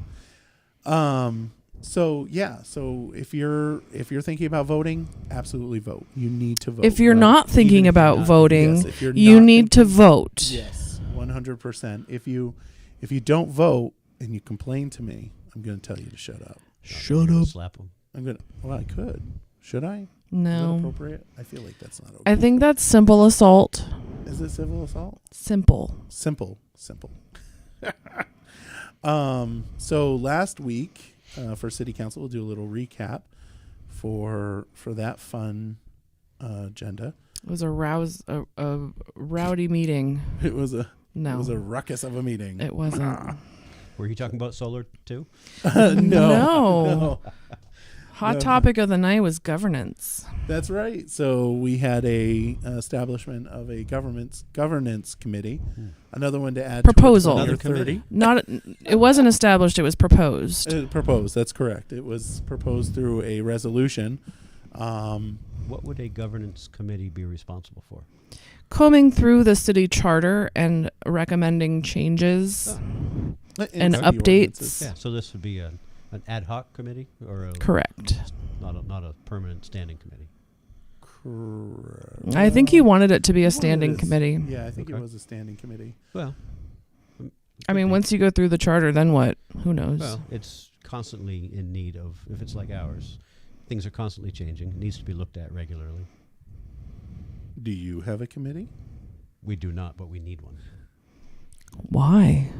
Speaker 1: So yeah, so if you're thinking about voting, absolutely vote. You need to vote.
Speaker 2: If you're
Speaker 1: Like,
Speaker 2: not
Speaker 3: even
Speaker 2: thinking
Speaker 3: if you're
Speaker 2: about
Speaker 3: not-
Speaker 2: voting,
Speaker 1: yes, if you're
Speaker 2: you
Speaker 1: not
Speaker 2: need to
Speaker 1: thinking-
Speaker 2: vote.
Speaker 1: Yes, 100%. If you don't vote and you complain to me, I'm going to tell you to shut up.
Speaker 2: Shut
Speaker 3: You're
Speaker 2: up.
Speaker 3: Slap them.
Speaker 1: I'm going to. Well, I could. Should I? Is that
Speaker 2: No.
Speaker 1: appropriate? I feel like that's not okay.
Speaker 2: I think that's simple assault.
Speaker 1: Is it civil assault?
Speaker 2: Simple.
Speaker 1: Simple. So last week for City Council, we'll do a little recap for that fun agenda.
Speaker 2: It was a rowdy meeting.
Speaker 1: It was a
Speaker 2: No,
Speaker 1: it was a ruckus of a meeting.
Speaker 2: it wasn't.
Speaker 3: Were you talking about solar too?
Speaker 1: No.
Speaker 2: No. Hot
Speaker 1: No.
Speaker 2: topic of the night was governance.
Speaker 1: That's right. So we had a establishment of a governance committee. Another one to add.
Speaker 2: Proposal.
Speaker 1: To
Speaker 3: Another
Speaker 1: 30.
Speaker 3: committee?
Speaker 2: Not. It wasn't established. It was proposed.
Speaker 1: Proposed. That's correct. It was proposed through a resolution.
Speaker 3: What would a governance committee be responsible for?
Speaker 2: Combing through the city charter and recommending changes. And
Speaker 1: city
Speaker 2: updates.
Speaker 1: ordinances.
Speaker 3: Yeah, so this would be an ad hoc committee or
Speaker 2: Correct.
Speaker 3: not a permanent standing committee.
Speaker 1: Correct.
Speaker 2: I think he wanted it to be a
Speaker 1: What
Speaker 2: standing
Speaker 1: it is.
Speaker 2: committee.
Speaker 1: Yeah, I think it
Speaker 3: Okay.
Speaker 1: was a standing committee.
Speaker 3: Well,
Speaker 2: I mean, once you go through the charter, then what? Who knows?
Speaker 3: well, it's constantly in need of, if it's like ours, things are constantly changing. It needs to be looked at regularly.
Speaker 1: Do you have a committee?
Speaker 3: We do not, but we need one.
Speaker 2: Why?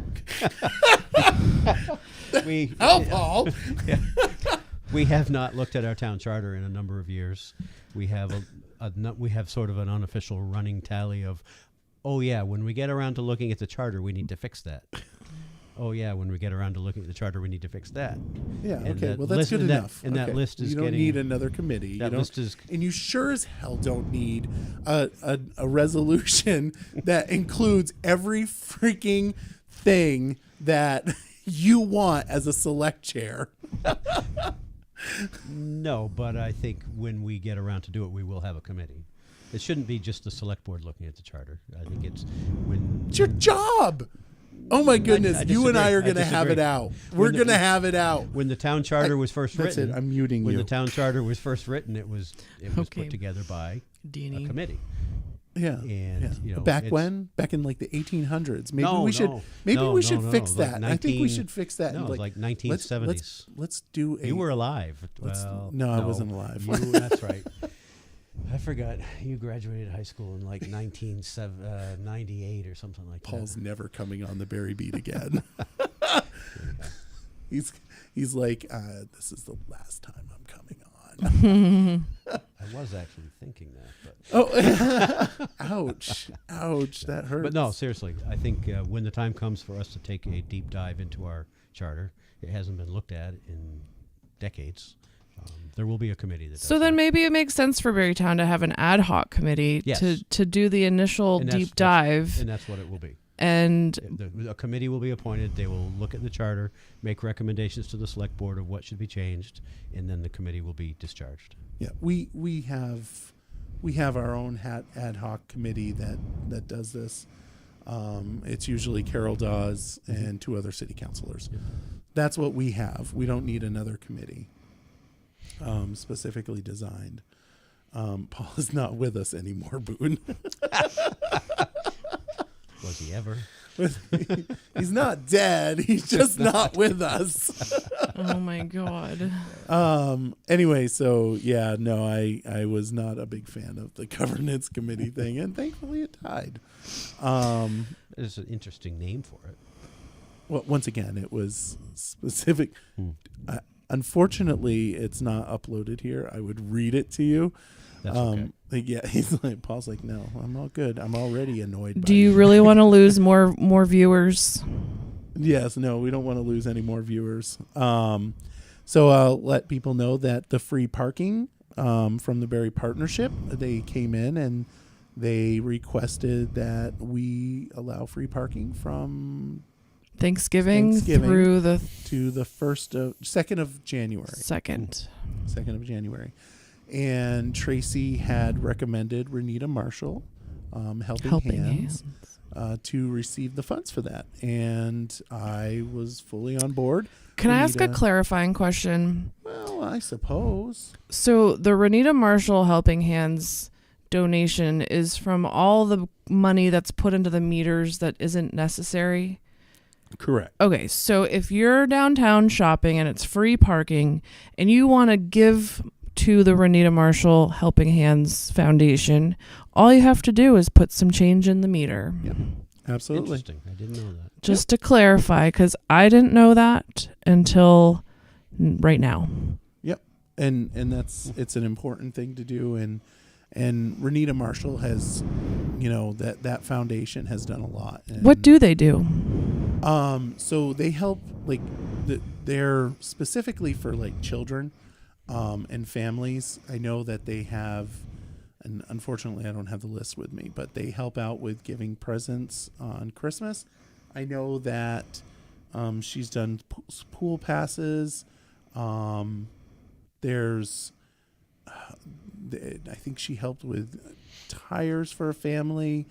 Speaker 3: We
Speaker 1: Paul.
Speaker 3: we have not looked at our town charter in a number of years. We have we have sort of an unofficial running tally of, oh yeah, when we get around to looking at the charter, we need to fix that. Oh yeah, when we get around to looking at the charter, we need to fix that.
Speaker 1: Yeah.
Speaker 3: And
Speaker 1: Okay.
Speaker 3: that
Speaker 1: Well, that's
Speaker 3: list-
Speaker 1: good
Speaker 3: and that-
Speaker 1: enough.
Speaker 3: and that
Speaker 1: Okay.
Speaker 3: list is
Speaker 1: You don't
Speaker 3: getting-
Speaker 1: need another committee.
Speaker 3: That
Speaker 1: you don't,
Speaker 3: list is
Speaker 1: and you sure as hell don't need a resolution that includes every freaking thing that you want as a select chair.
Speaker 3: No, but I think when we get around to do it, we will have a committee. It shouldn't be just the select board looking at the charter. I think it's when
Speaker 1: It's your job. Oh my goodness!
Speaker 3: I
Speaker 1: you and I
Speaker 3: disagree.
Speaker 1: are going to have it
Speaker 3: disagree.
Speaker 1: out. We're going to have it out.
Speaker 3: when the town charter was first
Speaker 1: That's
Speaker 3: written.
Speaker 1: it. I'm muting
Speaker 3: when
Speaker 1: you.
Speaker 3: the town charter was first written, it was
Speaker 2: Okay.
Speaker 3: put together by a
Speaker 2: Deanie.
Speaker 3: committee.
Speaker 1: Yeah.
Speaker 3: And, you know,
Speaker 1: back
Speaker 3: it's-
Speaker 1: when? Back in like the 1800s. Maybe
Speaker 3: No,
Speaker 1: we should.
Speaker 3: no.
Speaker 1: Maybe
Speaker 3: No,
Speaker 1: we
Speaker 3: no,
Speaker 1: should
Speaker 3: no,
Speaker 1: fix
Speaker 3: like
Speaker 1: that. I think we
Speaker 3: 19
Speaker 1: should fix that.
Speaker 3: No, it was like 1970s.
Speaker 1: Let's do a.
Speaker 3: You were alive.
Speaker 1: No, I wasn't alive.
Speaker 3: That's right. I forgot. You graduated high school in like 1998 or something like
Speaker 1: Paul's
Speaker 3: that.
Speaker 1: never coming on the Barry Beat again. He's like, this is the last time I'm coming on.
Speaker 3: I was actually thinking that. But
Speaker 1: Oh, ouch, that hurts.
Speaker 3: But no, seriously, I think when the time comes for us to take a deep dive into our charter, it hasn't been looked at in decades. There will be a committee that does
Speaker 2: So then
Speaker 3: that.
Speaker 2: maybe it makes sense for Barrytown to have an ad hoc committee
Speaker 3: Yes.
Speaker 2: to do the initial
Speaker 3: And
Speaker 2: deep dive.
Speaker 3: And that's what it will be.
Speaker 2: And
Speaker 3: A committee will be appointed. They will look at the charter, make recommendations to the select board of what should be changed, and then the committee will be discharged.
Speaker 1: yeah, we have our own ad hoc committee that does this. It's usually Carol Dawes and two other city councilors.
Speaker 3: Yeah.
Speaker 1: That's what we have. We don't need another committee specifically designed. Paul is not with us anymore, Boone.
Speaker 3: Was he ever?
Speaker 1: He's not dead. He's just not with us.
Speaker 2: oh my God.
Speaker 1: Anyway, so yeah, no, I was not a big fan of the governance committee thing, and thankfully it died.
Speaker 3: There's an interesting name for it.
Speaker 1: Well, once again, it was specific. Unfortunately, it's not uploaded here. I would read it to you.
Speaker 3: That's okay.
Speaker 1: Yeah, Paul's like, no, I'm all good. I'm already annoyed.
Speaker 2: Do you really want to lose more viewers?
Speaker 1: Yes, no, we don't want to lose any more viewers. So I'll let people know that the free parking from the Barry Partnership, they came in and they requested that we allow free parking from
Speaker 2: Thanksgiving through the
Speaker 1: to the 2nd of January.
Speaker 2: 2nd.
Speaker 1: 2nd of January. And Tracy had recommended Renita Marshall, Helping Hands. To receive the funds for that. And I was fully on board.
Speaker 2: Can I ask a clarifying question?
Speaker 1: Well, I suppose.
Speaker 2: So the Renita Marshall Helping Hands donation is from all the money that's put into the meters that isn't necessary?
Speaker 1: Correct.
Speaker 2: Okay, so if you're downtown shopping and it's free parking and you want to give to the Renita Marshall Helping Hands Foundation, all you have to do is put some change in the meter.
Speaker 1: Yep. Absolutely.
Speaker 3: Interesting. I didn't know that.
Speaker 2: Just to clarify, because I didn't know that until right now.
Speaker 1: Yep. And it's an important thing to do. And Renita Marshall has, that foundation has done a lot. And
Speaker 2: What do they do?
Speaker 1: So they help, they're specifically for children and families. I know that they have, and unfortunately I don't have the list with me, but they help out with giving presents on Christmas. I know that she's done pool passes. There's, I think she helped with tires for a family.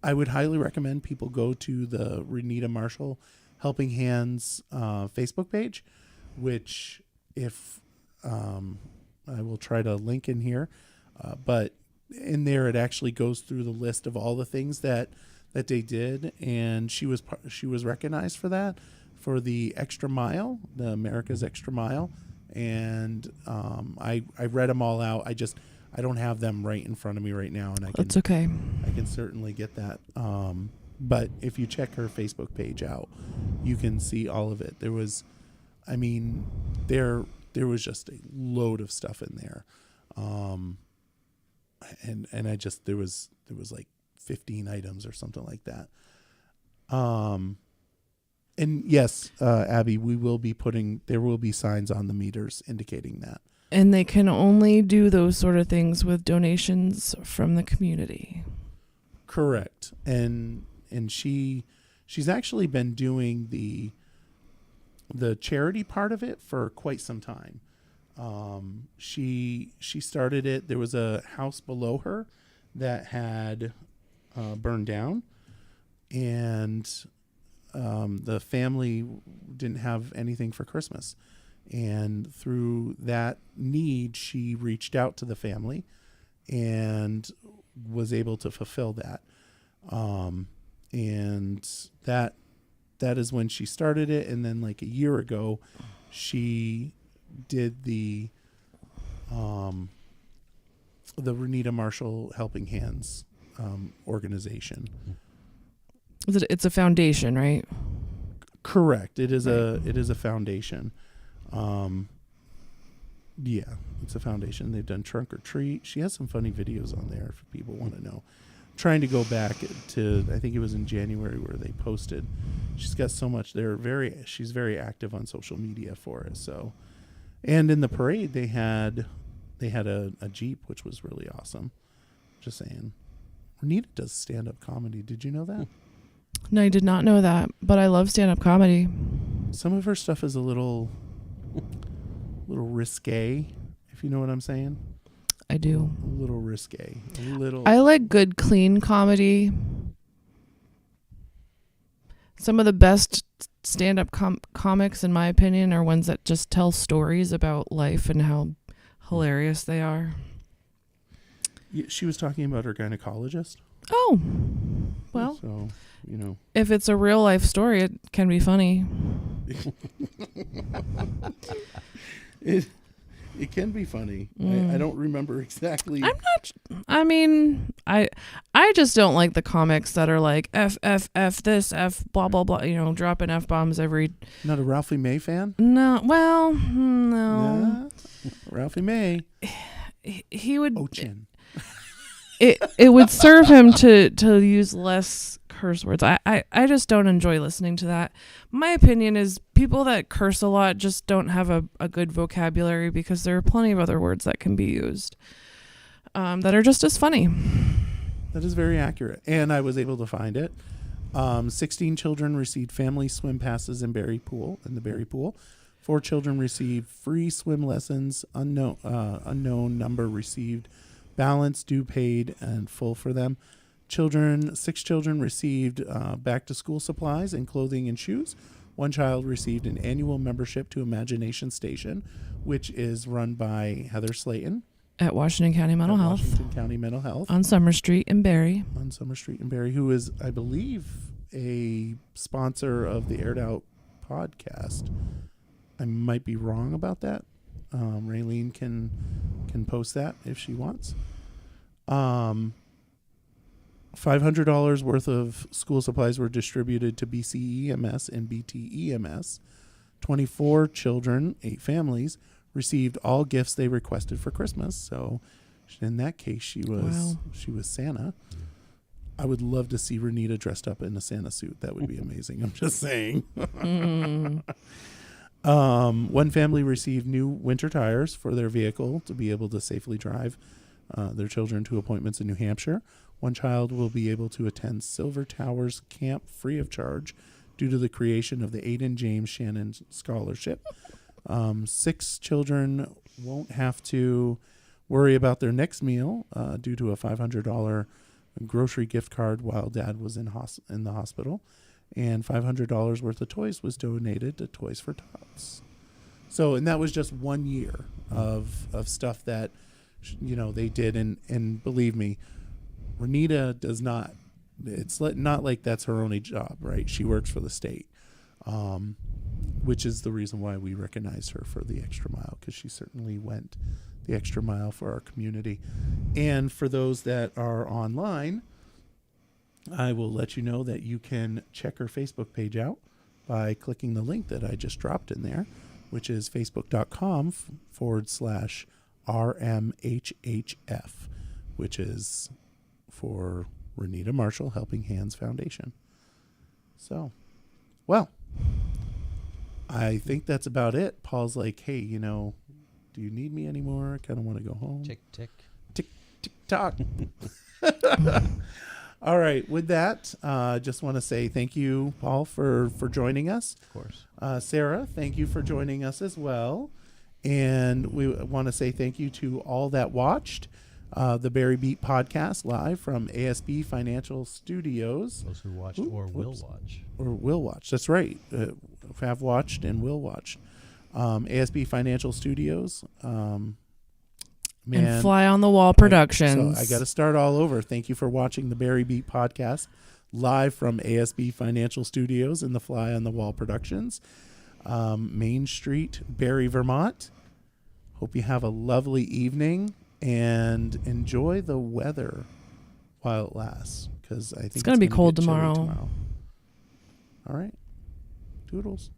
Speaker 1: I would highly recommend people go to the Renita Marshall Helping Hands Facebook page, which if I will try to link in here, but in there it actually goes through the list of all the things that they did, and she was recognized for that, for the Extra Mile, the America's Extra Mile, and I read them all out. I don't have them right in front of me right now, and
Speaker 2: That's okay.
Speaker 1: I can certainly get that. But if you check her Facebook page out, you can see all of it. There was just a load of stuff in there. And there was like 15 items or something like that. And yes, Abby, there will be signs on the meters indicating that.
Speaker 2: And they can only do those sort of things with donations from the community.
Speaker 1: Correct. And she's actually been doing the charity part of it for quite some time. She started it. There was a house below her that had burned down, and the family didn't have anything for Christmas. And through that need, she reached out to the family and was able to fulfill that. And that is when she started it. And then like a year ago, she did the Renita Marshall Helping Hands organization.
Speaker 2: It's a foundation, right?
Speaker 1: Correct. It is a foundation. Yeah, it's a foundation. They've done trunk or treat. She has some funny videos on there if people want to know. I'm trying to go back to, I think it was in January where they posted. She's got so much. She's very active on social media for it. So, and in the parade they had a Jeep, which was really awesome. Just saying. Renita does stand-up comedy. Did you know that?
Speaker 2: No, I did not know that, but I love stand-up comedy.
Speaker 1: Some of her stuff is a little risque, if you know what I'm saying.
Speaker 2: I do.
Speaker 1: A little risque.
Speaker 2: I like good, clean comedy. Some of the best stand-up comics, in my opinion, are ones that just tell stories about life and how hilarious they are.
Speaker 1: Yeah, she was talking about her gynecologist.
Speaker 2: Oh, well.
Speaker 1: So, you know.
Speaker 2: If it's a real life story, it can be funny.
Speaker 1: It can be funny. I don't remember exactly.
Speaker 2: I just don't like the comics that are like F this F blah blah blah, dropping F bombs every.
Speaker 1: Not a Ralphie May fan?
Speaker 2: No, well, no.
Speaker 1: Yeah. Ralphie May.
Speaker 2: He would.
Speaker 1: Ochin.
Speaker 2: It would serve him to use less curse words. I just don't enjoy listening to that. My opinion is people that curse a lot just don't have a good vocabulary, because there are plenty of other words that can be used that are just as funny.
Speaker 1: That is very accurate. And I was able to find it. 16 children received family swim passes in the Barre Pool. 4 children received free swim lessons. Unknown number received balance, due, paid, and full for them. 6 children received back to school supplies and clothing and shoes. 1 child received an annual membership to Imagination Station, which is run by Heather Slayton
Speaker 2: at Washington County Mental Health on Summer Street in Barre.
Speaker 1: Who is, I believe, a sponsor of the Aired Out podcast. I might be wrong about that. Raylene can post that if she wants. $500 worth of school supplies were distributed to BCEMS and BTEMS. 24 children, 8 families, received all gifts they requested for Christmas. So in that case, she was Santa. I would love to see Renita dressed up in a Santa suit. That would be amazing. I'm just saying. 1 family received new winter tires for their vehicle to be able to safely drive their children to appointments in New Hampshire. 1 child will be able to attend Silver Towers Camp free of charge due to the creation of the Aiden James Shannon Scholarship. 6 children won't have to worry about their next meal due to a $500 grocery gift card while Dad was in the hospital. And $500 worth of toys was donated to Toys for Tots. So, and that was just 1 year of stuff that, they did. And believe me, Renita does not, it's not like that's her only job, right? She works for the state, which is the reason why we recognize her for the extra mile, because she certainly went the extra mile for our community. And for those that are online, I will let you know that you can check her Facebook page out by clicking the link that I just dropped in there, which is facebook.com/RMHHF, which is for Renita Marshall Helping Hands Foundation. So, well, I think that's about it. Paul's like, hey, do you need me anymore? I kind of want to go home.
Speaker 3: Tick, tick.
Speaker 1: Tick, tick, tock. All right. With that, just want to say thank you, Paul, for joining us.
Speaker 3: Of course.
Speaker 1: Sarah, thank you for joining us as well. And we want to say thank you to all that watched the Barry Beat podcast live from ASB Financial Studios.
Speaker 3: Those who watched or will watch.
Speaker 1: Or will watch. That's right. Have watched and will watch. ASB Financial Studios.
Speaker 2: And Fly on the Wall Productions.
Speaker 1: So I got to start all over. Thank you for watching the Barry Beat podcast live from ASB Financial Studios and the Fly on the Wall Productions, Main Street, Barre, Vermont. Hope you have a lovely evening and enjoy the weather while it lasts, because I think
Speaker 2: it's going to be cold
Speaker 1: get chilly
Speaker 2: tomorrow.
Speaker 1: All right. Toodles.